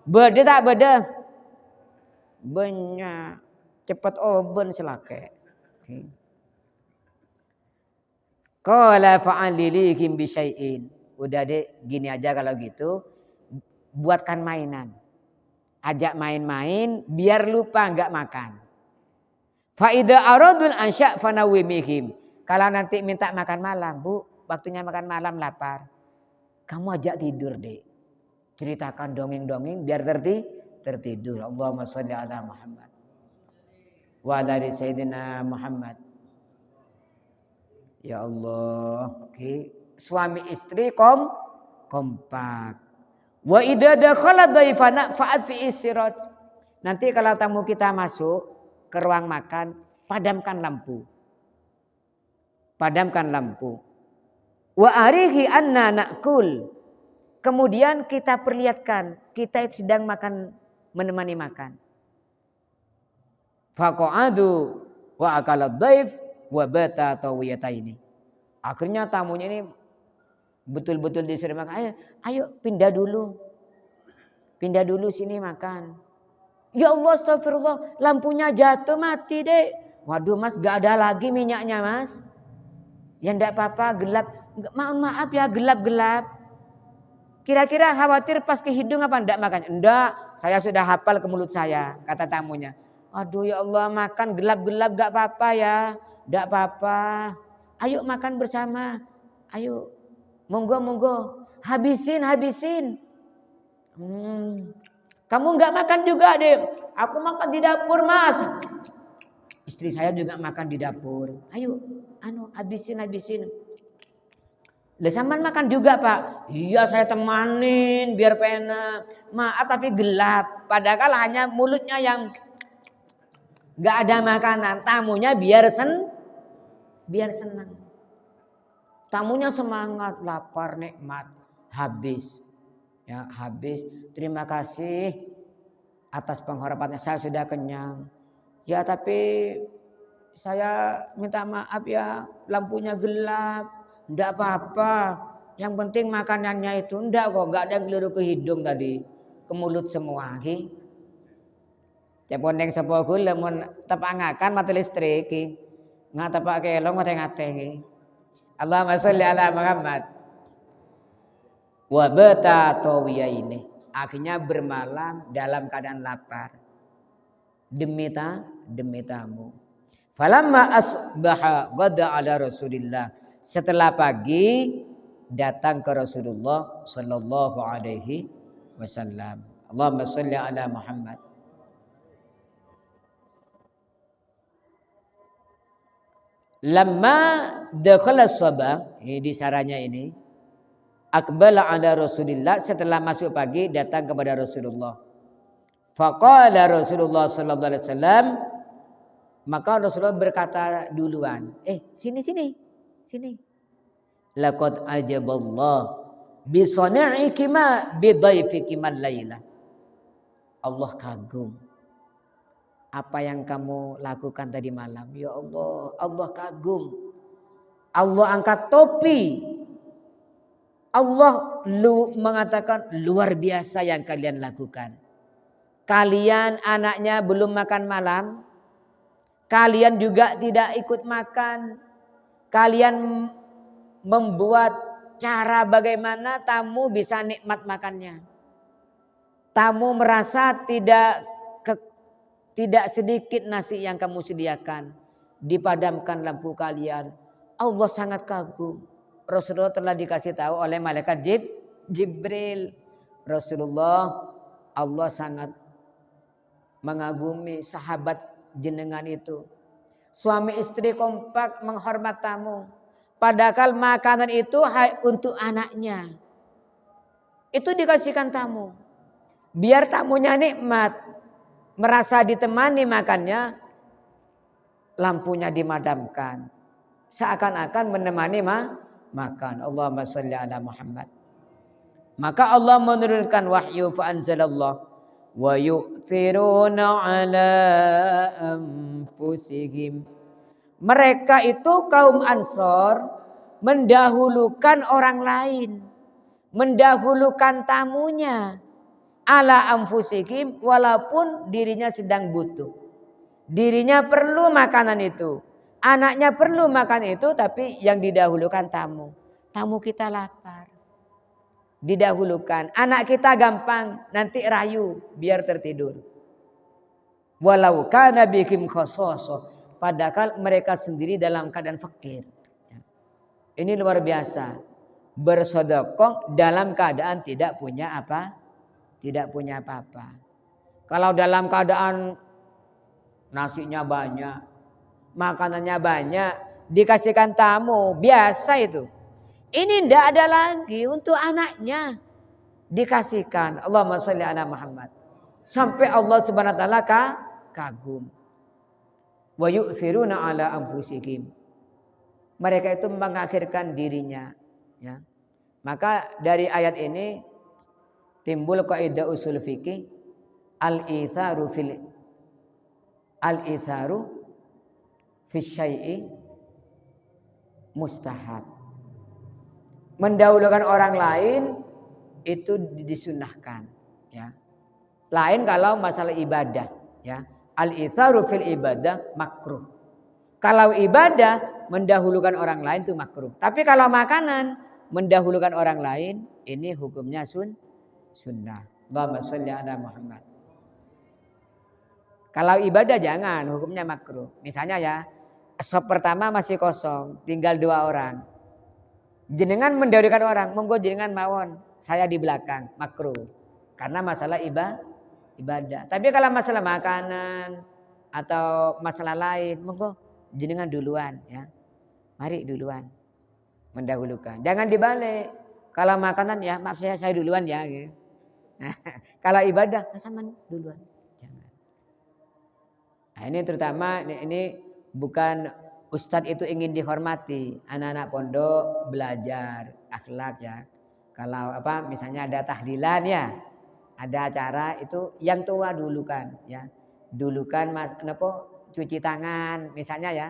Beda tak beda? Banyak. Cepat oben selake. Qala fa'alilikum bi syai'in. Udah deh gini aja kalau gitu. Buatkan mainan. Ajak main-main biar lupa enggak makan. Faida aradul ansya fanawimihim. Kalau nanti minta makan malam, Bu, waktunya makan malam lapar. Kamu ajak tidur, Dek. Ceritakan dongeng-dongeng biar tertidur. Allahumma sholli ala Muhammad wa ala ali sayyidina Muhammad. Ya Allah, okay. Suami istri kompak. Wa idza dakhala dhaifana fa'at fi isirat. Nanti kalau tamu kita masuk ke ruang makan, padamkan lampu. Padamkan lampu. Wa arihi anna na'kul. Kemudian kita perlihatkan kita itu sedang makan, menemani makan. Faqa'adu wa akala dhaif wa bata tawiyataini. Akhirnya tamunya ini betul-betul disuruh makan. Ayo pindah dulu. Pindah dulu sini makan. Ya Allah, astagfirullah, lampunya jatuh mati deh. Waduh Mas, gak ada lagi minyaknya Mas. Ya enggak apa-apa, gelap. Maaf ya, gelap-gelap. Kira-kira khawatir pas ke hidung apa enggak makan? Enggak, saya sudah hafal ke mulut saya, kata tamunya. Aduh ya Allah, makan gelap-gelap gak apa-apa ya. Enggak apa-apa. Ayo makan bersama. Ayo, monggo. Habisin. Kamu enggak makan juga, Dek. Aku makan di dapur, Mas. Istri saya juga makan di dapur. Ayo, habisin. Lah sampean makan juga, Pak? Iya, saya temanin biar penak. Maaf tapi gelap. Padahal hanya mulutnya yang enggak ada makanan. Tamunya biar senang. Tamunya semangat, lapar, nikmat, habis. Ya, habis. Terima kasih atas penghormatannya. Saya sudah kenyang. Ya, tapi saya minta maaf ya, lampunya gelap. Enggak apa-apa. Yang penting makanannya itu enggak kok, enggak ada yang keluru ke hidung tadi, ke mulut semua ki. Cepondeng sapa ku lamun tepangakan mati listrik ki. Nggak tepak kelong ngate-ngate ki. Allahumma sholli ala Muhammad. Wa bata tawiyaini. Akhirnya bermalam dalam keadaan lapar. Demi tamu. Falamma asbaha ghada ala Rasulillah. Setelah pagi datang ke Rasulullah sallallahu alaihi wasallam. Allahumma shalli ala Muhammad. Lamma dakhala sabah, ini di saranya ini. Aqbala ala Rasulillah, setelah masuk pagi datang kepada Rasulullah. Faqala Rasulullah sallallahu alaihi wasallam, maka Rasulullah berkata duluan, sini. Laqad ajaballah bi sani'iki ma bi dhaifiki man laila. Allah kagum apa yang kamu lakukan tadi malam. Ya Allah, Allah kagum. Allah angkat topi. Allah mengatakan luar biasa yang kalian lakukan. Kalian anaknya belum makan malam. Kalian juga tidak ikut makan. Kalian membuat cara bagaimana tamu bisa nikmat makannya. Tamu merasa tidak sedikit nasi yang kamu sediakan. Dipadamkan lampu kalian. Allah sangat kagum. Rasulullah telah dikasih tahu oleh malaikat Jibril. Rasulullah, Allah sangat mengagumi sahabat jenengan itu. Suami istri kompak menghormat tamu. Padahal makanan itu untuk anaknya. Itu dikasihkan tamu. Biar tamunya nikmat. Merasa ditemani makannya. Lampunya dimadamkan. Seakan-akan menemani makan. Allahumma sholli ala Muhammad. Maka Allah menurunkan wahyu fa anzalallah wa yu'thiruna ala anfusihim. Mereka itu kaum Ansor mendahulukan orang lain, mendahulukan tamunya ala anfusihim walaupun dirinya sedang butuh. Dirinya perlu makanan itu. Anaknya perlu makan itu, tapi yang didahulukan tamu. Tamu kita lapar. Didahulukan. Anak kita gampang, nanti rayu biar tertidur. Walau kana bihim khasasah. Padahal mereka sendiri dalam keadaan fakir. Ini luar biasa. Bersedekah dalam keadaan tidak punya apa? Tidak punya apa-apa. Kalau dalam keadaan nasinya banyak, makanannya banyak, dikasihkan tamu, biasa itu. Ini tidak ada lagi untuk anaknya dikasihkan. Allahumma sholli ala Muhammad. Sampai Allah Subhanahu wa taala kagum. Wa yu'thiruna ala anfusihim. Mereka itu mengakhirkan dirinya, ya. Maka dari ayat ini timbul kaidah usul fikih al-itharu fi syai'i mustahab. Mendahulukan orang lain itu disunahkan, ya. Lain kalau masalah ibadah, ya. Al-itharu fil ibadah makruh. Kalau ibadah mendahulukan orang lain itu makruh. Tapi kalau makanan mendahulukan orang lain ini hukumnya sunnah. Allahumma sholli ala Muhammad. Kalau ibadah jangan, hukumnya makruh. Misalnya ya, sop pertama masih kosong, tinggal 2 orang. Jenengan mendahulukan orang, monggo jenengan mawon, saya di belakang, makruh. Karena masalah ibadah. Tapi kalau masalah makanan atau masalah lain, monggo jenengan duluan, ya. Mari duluan. Mendahulukan. Jangan dibalik. Kalau makanan ya, maaf saya duluan ya. Gitu. Kalau ibadah, sama duluan. Jangan. Nah, ini terutama ini bukan ustadz itu ingin dihormati. Anak-anak pondok belajar akhlak ya. Kalau apa misalnya ada tahlilan ya. Ada acara itu yang tua dulukan ya. Dulukan cuci tangan misalnya ya.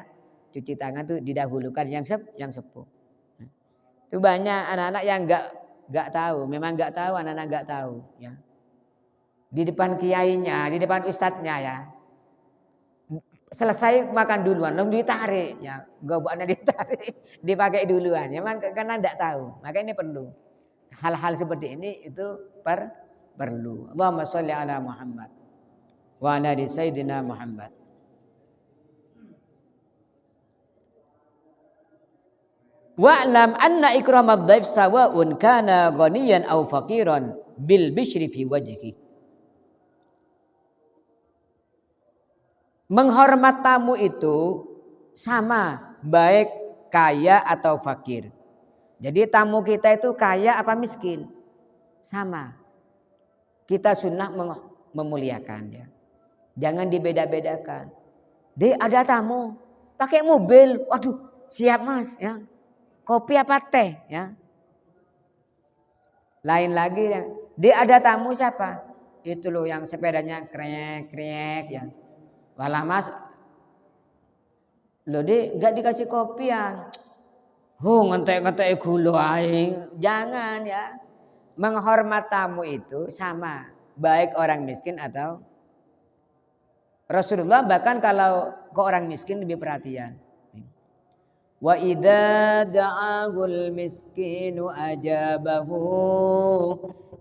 Cuci tangan tuh didahulukan yang sepuh. Itu banyak anak-anak yang nggak tahu, memang nggak tahu, anak-anak nggak tahu ya. Di depan kiainya, di depan ustadznya ya. Selesai makan duluan, lalu ditarik ya, goboknya ditarik, dipakai duluan. Ya, memang karena nggak tahu, maka ini perlu. Hal-hal seperti ini itu perlu. Allahumma sholli ala Muhammad wa ala ali sayyidina Muhammad. Wa'lam anna ikramad dhaif sawa'un kana ghaniyan aw faqiran bil bishri fi wajhi. Menghormat tamu itu sama baik kaya atau fakir. Jadi tamu kita itu kaya apa miskin? Sama. Kita sunnah memuliakan ya. Jangan dibeda-bedakan. Dek ada tamu pakai mobil, waduh siap mas ya. Kopi apa teh ya. Lain lagi ya. Dek ada tamu siapa? Itu loh yang sepedanya krek-krek ya. Walah mas, lo deh gak dikasih kopi ya. Ngentek-ngentek gula aing. Jangan ya. Menghormat tamu itu sama. Baik orang miskin atau Rasulullah bahkan kalau ke orang miskin lebih perhatian. Wa idza da'ahul miskinu ajabahu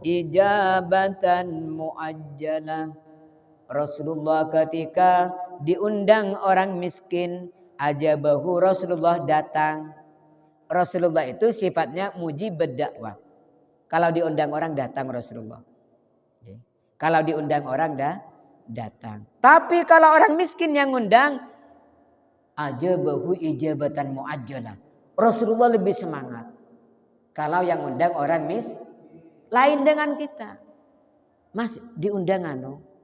ijabatan muajjalah. Rasulullah ketika diundang orang miskin, ajabahu Rasulullah datang. Rasulullah itu sifatnya mujib berdakwah. Kalau diundang orang datang Rasulullah. Kalau diundang orang datang. Tapi kalau orang miskin yang undang, ajabahu ijabatan muajjalah. Rasulullah lebih semangat. Kalau yang undang orang lain dengan kita. Mas diundang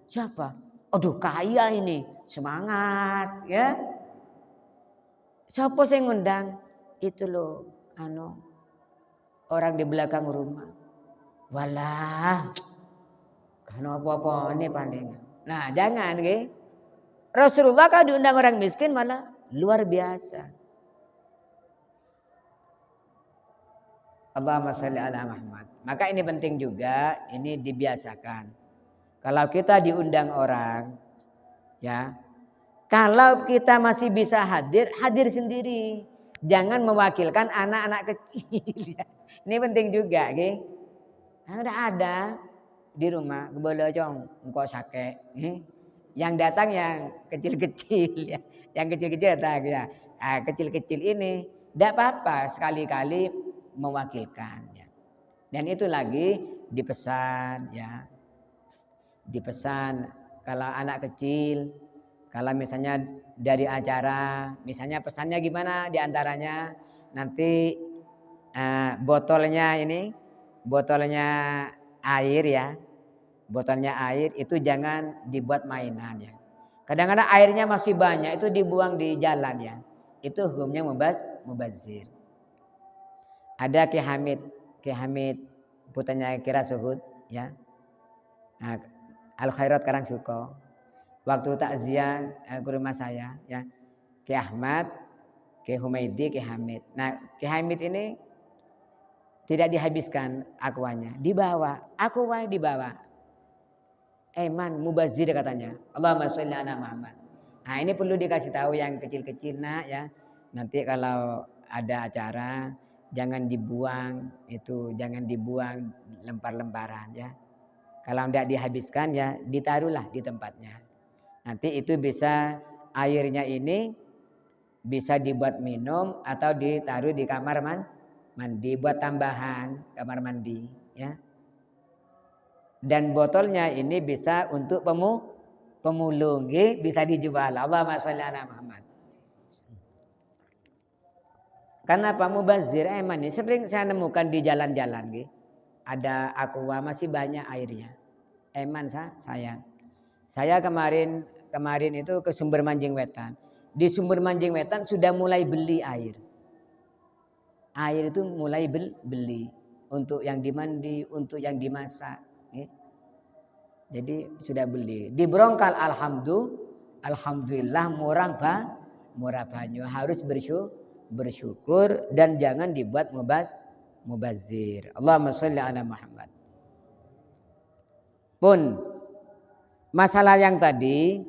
siapa? Aduh kaya ini, semangat ya. Siapa yang ngundang? Itu loh, orang di belakang rumah. Walah, kan apa-apa ini pandai. Nah jangan ke. Rasulullah kalau diundang orang miskin malah luar biasa. Allahumma sholli ala Muhammad. Maka ini penting juga, ini dibiasakan. Kalau kita diundang orang, ya, kalau kita masih bisa hadir sendiri. Jangan mewakilkan anak-anak kecil. Ya. Ini penting juga, okay? Udah ada di rumah, boleh cong, engkau sake. Yang datang yang kecil-kecil, ya, yang kecil-kecil datang ya. Kecil-kecil ini, tidak apa-apa sekali-kali mewakilkan. Ya. Dan itu lagi dipesan, ya. Dipesan kalau anak kecil, kalau misalnya dari acara, misalnya pesannya gimana diantaranya, nanti botolnya air ya, botolnya air itu jangan dibuat mainan ya. Kadang-kadang airnya masih banyak itu dibuang di jalan ya, itu hukumnya mubazir. Ada Ki Hamid putranya Kira Suhud ya. Al Khairat Karangsuko. Waktu takziah ke rumah saya ya. Ki Ahmad, Ki Humaidi, Ki Hamid. Nah, Ki Hamid ini tidak dihabiskan aquanya, dibawa. Aquanya dibawa. Eman mubazir katanya. Allahumma sholli ala Muhammad. Nah, ini perlu dikasih tahu yang kecil-kecil nak ya. Nanti kalau ada acara jangan dibuang itu, jangan dibuang lempar-lemparan ya. Kalau tidak dihabiskan ya ditaruhlah di tempatnya. Nanti itu bisa airnya ini bisa dibuat minum atau ditaruh di kamar mandi buat tambahan kamar mandi ya. Dan botolnya ini bisa untuk pemulung, bisa dijual. Allahumma sholli ala Muhammad. Kenapa mubazir? Ini sering saya nemukan di jalan-jalan, ada aqua masih banyak airnya. Sayang. Saya kemarin itu ke Sumber Manjing Wetan. Di Sumber Manjing Wetan sudah mulai beli air. Air itu mulai beli untuk yang dimandi, untuk yang dimasak. Jadi sudah beli. Di Brongkal alhamdulillah murah banyu. Harus bersyukur dan jangan dibuat mubazzir. Allahumma shalli ala Muhammad. Pun masalah yang tadi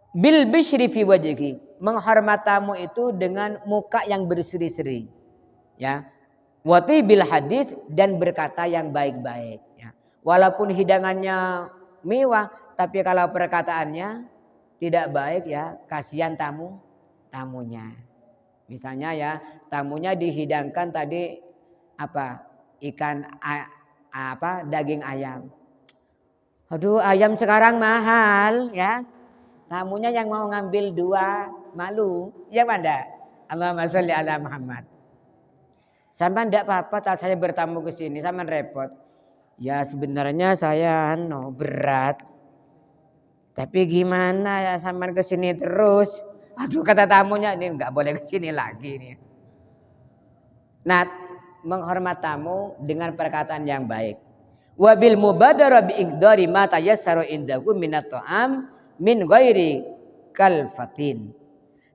bil bishri fi wajhi, menghormat tamu itu dengan muka yang berseri-seri, ya. Wati bil hadis, dan berkata yang baik-baik, ya. Walaupun hidangannya mewah, tapi kalau perkataannya tidak baik, ya kasihan tamunya. Misalnya ya, tamunya dihidangkan tadi apa? Daging ayam. Aduh, ayam sekarang mahal, ya. Tamunya yang mau ngambil 2 malu, ya Anda. Allahumma sholli ala Muhammad. Sampai enggak apa-apa tak saya bertamu ke sini, sama repot. Ya sebenarnya saya berat. Tapi gimana ya sampean ke sini terus? Aduh, kata tamunya, ini enggak boleh ke sini lagi nih. Nah, menghormat tamu dengan perkataan yang baik. Wabil mubadarah bi iqdari ma tayassaru indahu minat ta'am min ghairi kalfatin,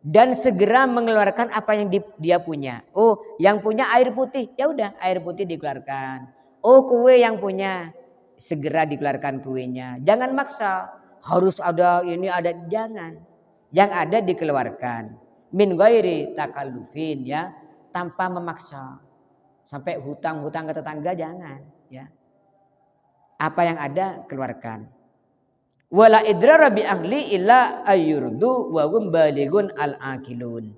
dan segera mengeluarkan apa yang dia punya. Oh, yang punya air putih, ya udah air putih dikeluarkan. Oh, kue yang punya, segera dikeluarkan kuenya. Jangan maksa, harus ada ini ada, jangan. Yang ada dikeluarkan. Min ghairi takallufin, ya, tanpa memaksa. Sampai hutang-hutang ke tetangga jangan, ya. Apa yang ada keluarkan. Wala idrara bi ahli illa ayyurdu wa hum balighun al-aqilun.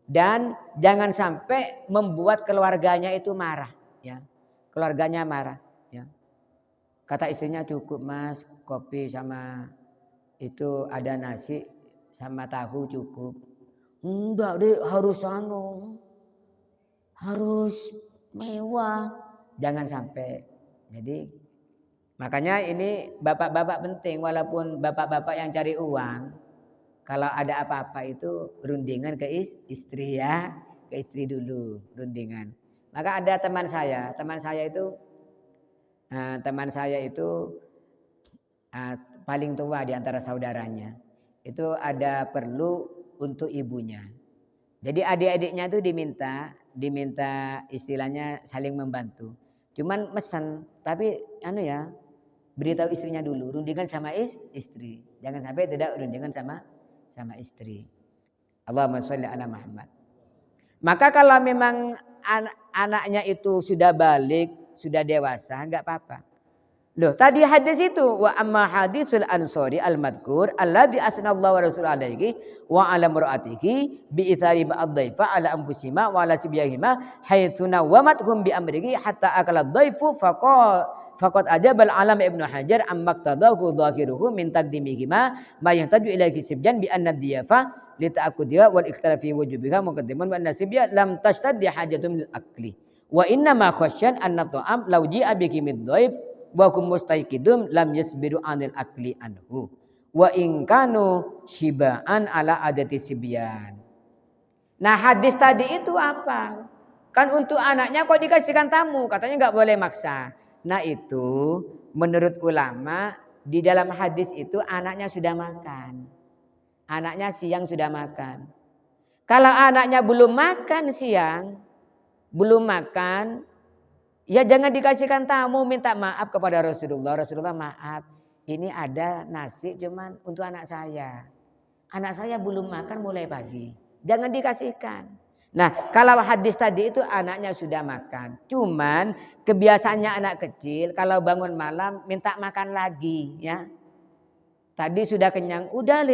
Dan jangan sampai membuat keluarganya itu marah, ya. Keluarganya marah, ya. Kata istrinya, cukup Mas, kopi sama itu ada nasi sama tahu cukup. Enggak deh, harus mewah. Jangan sampai. Jadi makanya ini bapak-bapak penting, walaupun bapak-bapak yang cari uang, kalau ada apa-apa itu rundingan ke istri, ya, ke istri dulu rundingan. Maka ada teman saya itu paling tua di antara saudaranya. Itu ada perlu untuk ibunya. Jadi adik-adiknya itu diminta istilahnya saling membantu. Cuman mesen, tapi beritahu istrinya dulu, rundingan sama istri. Jangan sampai tidak rundingan sama istri. Allahumma sholli ala Muhammad. Maka kalau memang anaknya itu sudah balik, sudah dewasa, enggak apa-apa. Loh, tadi hadis itu wa amma hadisul ansori al-madkur alladzi asnallahu wa rasul alaihi wa ala mur'atihi bi isari ba'd-dhaifa ala anfusihima wa ala sibyahima haitsuna wa mathum bi amrihi hatta akala dhaifu faqad ajabal alam Ibnu Hajar am maqtadahu dhahiruhu min taqdimihima ma yahtaju ila kisibjan bi anna diyafa li ta'akkudiha wal ikhtirafi wujubiha muqaddimun wa nasibya lam tashtaddi hajatum lil akli wa inna ma khasyan anna ta'am law ji'a bi kimid dhaif wa kum mustaqidum lam yasbiru anil akli anhu wa in kanu shibaan ala adati sibyan. Nah, hadis tadi itu apa? Kan untuk anaknya kok dikasihkan tamu, katanya enggak boleh maksa. Nah, itu menurut ulama di dalam hadis itu anaknya sudah makan. Anaknya siang sudah makan. Kalau anaknya belum makan siang, belum makan, ya jangan dikasihkan tamu, minta maaf kepada Rasulullah. Rasulullah, maaf, ini ada nasi cuman untuk anak saya. Anak saya belum makan mulai pagi. Jangan dikasihkan. Nah, kalau hadis tadi itu anaknya sudah makan. Cuman kebiasaannya anak kecil kalau bangun malam minta makan lagi, ya. Tadi sudah kenyang, udah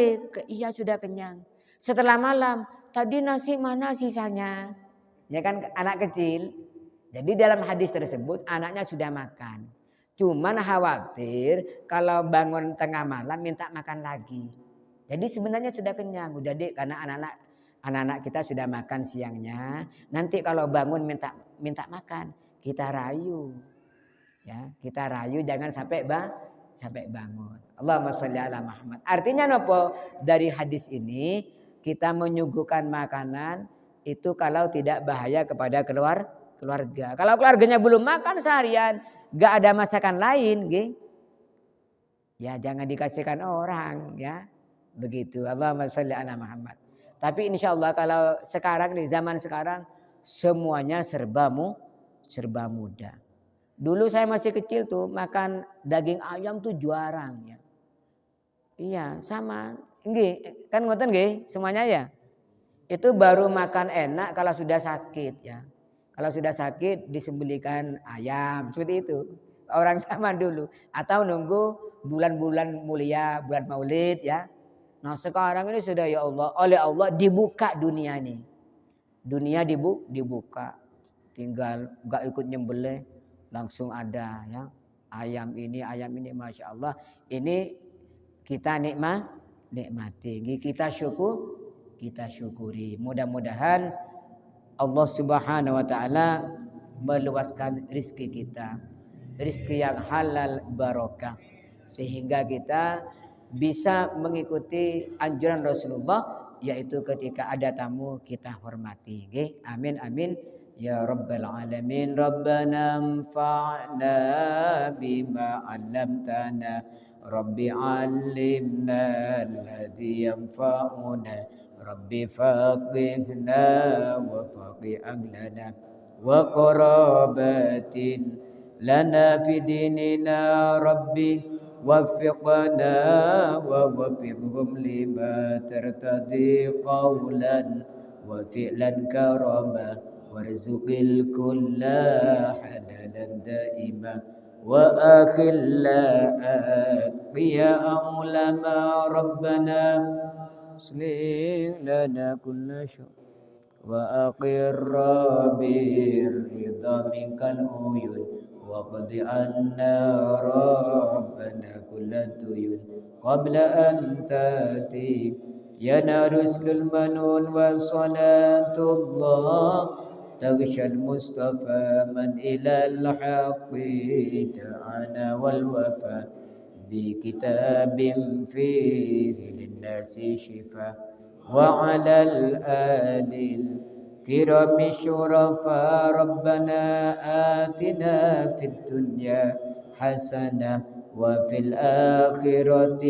iya sudah kenyang. Setelah malam, tadi nasi mana sisanya? Ya kan anak kecil. Jadi dalam hadis tersebut anaknya sudah makan. Cuman khawatir kalau bangun tengah malam minta makan lagi. Jadi sebenarnya sudah kenyang. Udah deh, karena anak-anak kita sudah makan siangnya. Nanti kalau bangun minta makan, kita rayu. Ya, kita rayu jangan sampai bangun. Allahumma sholli ala Muhammad. Artinya nopo? Dari hadis ini kita menyuguhkan makanan itu kalau tidak bahaya kepada keluarga. Kalau keluarganya belum makan seharian, gak ada masakan lain, ya jangan dikasihkan orang, ya. Begitu. Allahumma sholli ala Muhammad. Tapi insya Allah kalau sekarang di zaman sekarang semuanya serba mudah. Dulu saya masih kecil tuh makan daging ayam tuh jarang ya. Iya, sama. Nggih, kan ngoten nggih semuanya ya. Itu baru makan enak kalau sudah sakit ya. Kalau sudah sakit disembelihkan ayam seperti itu. Orang zaman dulu atau nunggu bulan-bulan mulia, bulan Maulid ya. Nah, sekarang ini sudah ya Allah, oleh Allah dibuka dunia ini. Dunia dibuka. Tinggal enggak ikut nyembelih langsung ada ya. Ayam ini Masya Allah. Ini kita nikmati. Kita syukuri. Mudah-mudahan Allah Subhanahu wa taala meluaskan rizki kita. Rizki yang halal barokah sehingga kita bisa mengikuti anjuran Rasulullah, yaitu ketika ada tamu kita hormati. Okay? Amin amin ya rabbal alamin. Rabbana anfa'na bima 'allamtana. Rabbi 'allimna alladhi yanfa'una. Rabbi faqihna wa faqih ahlana wa qarabatin lana fi dinina. Rabbi وفقنا ووفقهم لما ترتضي قولا وفعلا كرما وارزق الكل حلالا دائما وأخلا يا أعلما ربنا أصلح لنا كل شيء وأقر بالرضا منك العيون وقد عنا ربنا كل الديون قبل أن تأتي ينا رسل المنون وصلاة الله تغشى المصطفى من إلى الحق دعانا والوفاء بكتاب فيه للناس شفاء وعلى الآل الكرام الشرفاء. ربنا آتنا في الدنيا حسنة وفي الآخرة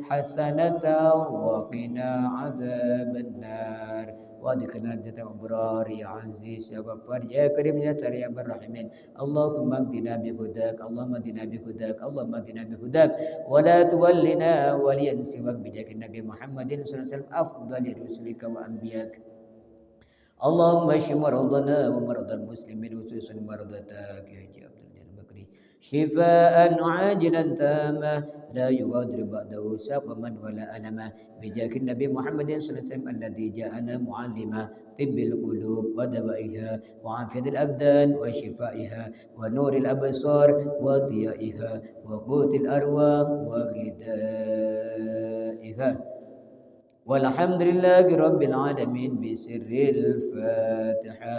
حسنة وقنا عذاب النار وادخلنا الجنة أبرار يا عزيز يا غفار يا كريم يا سر يا الراحمين. اللهم اهدنا بهداك اللهم اهدنا بهداك اللهم اهدنا بهداك ولا تولنا وليا سواك بجاك النبي محمد صلى الله عليه وسلم أفضل رسلك وأنبياك. اللهم اشف مرضنا ومرضى المسلمين وخصوصا مرضاك يا جابر البكري شفاء عاجلا تاما لا يغادر بعده سقما ولا ألما بجاك النبي محمد صلى الله عليه وسلم الذي جاءنا معلما طب القلوب ودوائها وعافية الأبدان وشفائها ونور الأبصار وضيائها وقوت الأرواح وغذائها. والحمد لله رب العالمين بسر الفاتحة.